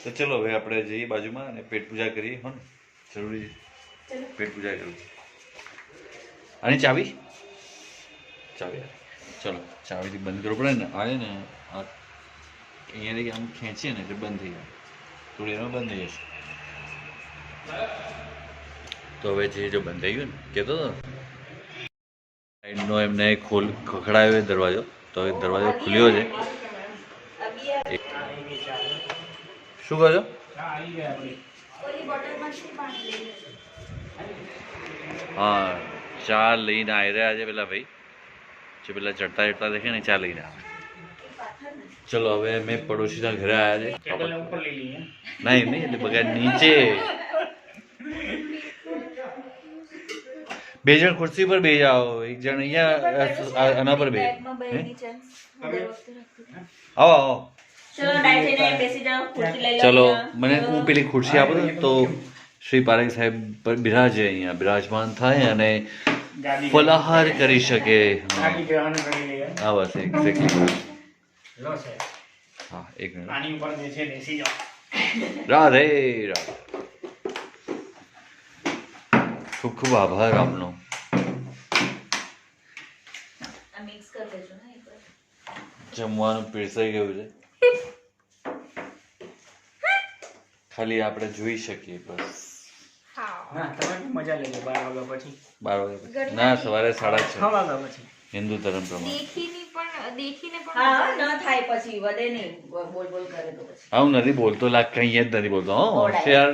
તો ચલો હવે આપણે જઈએ બાજુમાં અને પેટ પૂજા કરીએ. હો ને જરૂરી પેટ પૂજા કરવી. આની ચાવી ચાવી ચલો ચાવીથી બંધ કરવું પડે ને. આવે ને અહીંયાથી આમ ખેંચીએ ને એટલે બંધ થઈ જાય. થોડી એમાં બંધ થઈ જશે. તો હવે જે જો બંધ થઈ ગયું ને કહેતો હતો સાઈડનો એમને ખખડાયો દરવાજો. તો એ દરવાજો ખુલ્યો છે. શું કહો છો? હા ચા લઈને આવી રહ્યા છે પેલા ભાઈ. જે પેલા ચડતા ચડતા દેખે ને ચા લઈને આવે. ચલો હવે મેં પડોશીના ઘરે આવ્યા છે. નહીં નહીં એટલે બગા નીચે બે જણ ખુરશી પર બેસી જાઓ. એક જણ અહીંયા આના પર બેસી. આવો આવો ચલો મને હું પેલી ખુરશી આપો તો શ્રી પારેખ સાહેબ બિરાજે અહીંયા બિરાજમાન થાય અને ફલાહાર કરી શકે. હા બસ એક્ઝેક્ટલી. હા એક મિનિટ. રાધે રાધે. ખૂબ ખૂબ આભાર આપનો. જમવાનું પીરસાઈ ગયું છે. ખાલી આપણે જોઈ શકીએ બસ. મજા લેજો 12 વાગ્યા પછી. 12 વાગ્યા પછી ના સવારે 6:30 હિન્દુ ધર્મ પ્રમાણે. હા હું નથી બોલતો. કઈ જ નથી બોલતો. હો યાર